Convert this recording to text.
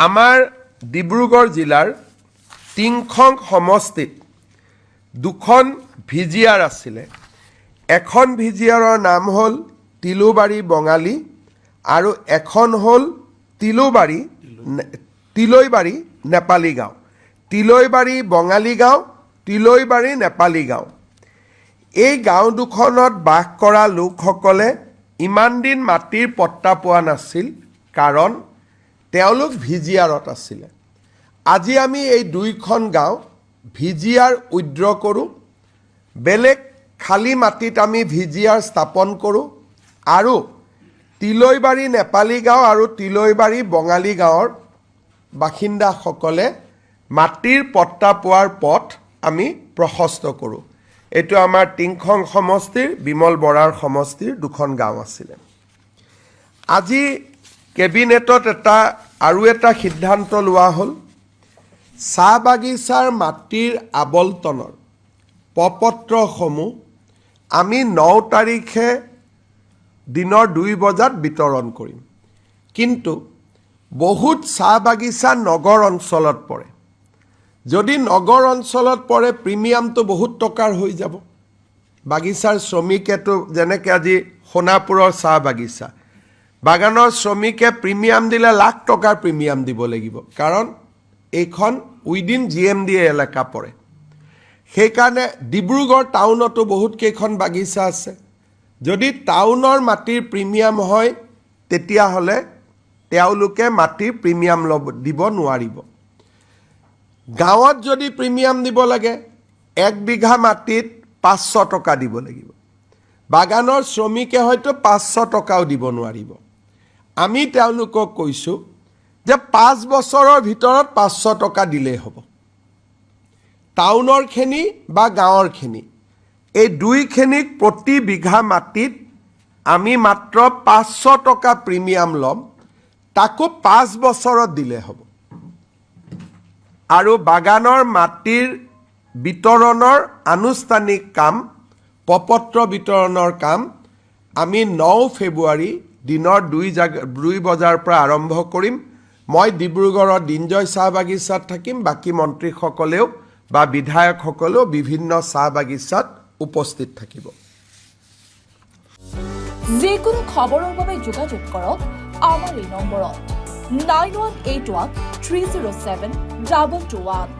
আমাৰ ডিব্ৰুগড় জিলাৰ টিংখং সমষ্টিত দুখন ভিজিআৰ আছিলে। এখন ভিজিআৰৰ নাম হ'ল তিলোবাৰী বঙালী আৰু এখন হ'ল তিলৈবাৰী নেপালী গাঁও। তিলৈবাৰী বঙালী গাঁও, তিলৈবাৰী নেপালী গাঁও। এই গাঁও দুখনত বাস কৰা লোকসকলে ইমান দিন মাটিৰ পট্টা পোৱা নাছিল, কাৰণ তেওঁলোক ভিজিআৰত আছিলে। আজি আমি এই দুইখন গাঁও ভিজিআৰ উইথড্ৰ কৰোঁ, বেলেগ খালী মাটিত আমি ভিজিআৰ স্থাপন কৰোঁ আৰু তিলৈবাৰী নেপালী গাঁও আৰু তিলৈবাৰী বঙালী গাঁৱৰ বাসিন্দাসকলে মাটিৰ পট্টা পোৱাৰ পথ আমি প্ৰশস্ত কৰোঁ। এইটো আমাৰ টিংখং সমষ্টিৰ, বিমল বৰাৰ সমষ্টিৰ দুখন গাঁও আছিলে। আজি কেবিনেটত আৰু এটা সিদ্ধান্ত লোৱা হ'ল, চাহ বাগিচাৰ মাটিৰ আবণ্টনৰ প্ৰপত্ৰসমূহ আমি 9 তাৰিখে দিনৰ 2 বজাত বিতৰণ কৰিম। কিন্তু বহুত চাহ বাগিচা নগৰ অঞ্চলত পৰে। যদি নগৰ অঞ্চলত পৰে, প্ৰিমিয়ামটো বহুত টকাৰ হৈ যাব। বাগিচাৰ শ্ৰমিকেতো, যেনেকৈ আজি সোণাপুৰৰ চাহ বাগিচা, বাগানৰ শ্ৰমিকে প্ৰিমিয়াম দিলে লাখ টকাৰ প্ৰিমিয়াম দিব লাগিব, কাৰণ এইখন উইদিন GMD এলেকা পৰে। সেইকাৰণে ডিব্ৰুগড় টাউনতো বহুত কেইখন বাগিচা আছে। যদি টাউনৰ মাটিৰ প্ৰিমিয়াম হয়, তেতিয়াহ'লে তেওঁলোকে মাটিৰ প্ৰিমিয়াম দিব নোৱাৰিব। গাঁৱত যদি প্ৰিমিয়াম দিব লাগে, 1 বিঘা মাটিত 500 টকা দিব লাগিব। বাগানৰ শ্ৰমিকে হয়তো 500 টকাও দিব নোৱাৰিব। আমি তেওঁলোকক কৈছোঁ যে 5 বছৰৰ ভিতৰত 500 টকা দিলেই হ'ব। টাউনৰখিনি বা গাঁৱৰখিনি, এই দুইখিনিক প্ৰতি বিঘা মাটিত আমি মাত্ৰ 500 টকা প্ৰিমিয়াম ল'ম, তাকো 5 বছৰত দিলে হ'ব। আৰু বাগানৰ মাটিৰ বিতৰণৰ আনুষ্ঠানিক কাম, প্ৰপত্ৰ বিতৰণৰ কাম আমি 9 ফেব্ৰুৱাৰী দিনৰ 2 বজাৰ পৰা আৰম্ভ কৰিম। মই ডিব্ৰুগড়ৰ দিনজয় চাহ বাগিচাত থাকিম, বাকী মন্ত্ৰীসকলেও বা বিধায়কসকলেও বিভিন্ন চাহ বাগিচাত উপস্থিত থাকিব। যিকোনো খবৰৰ বাবে যোগাযোগ কৰক আমাৰ এই নম্বৰত 9181 307 221।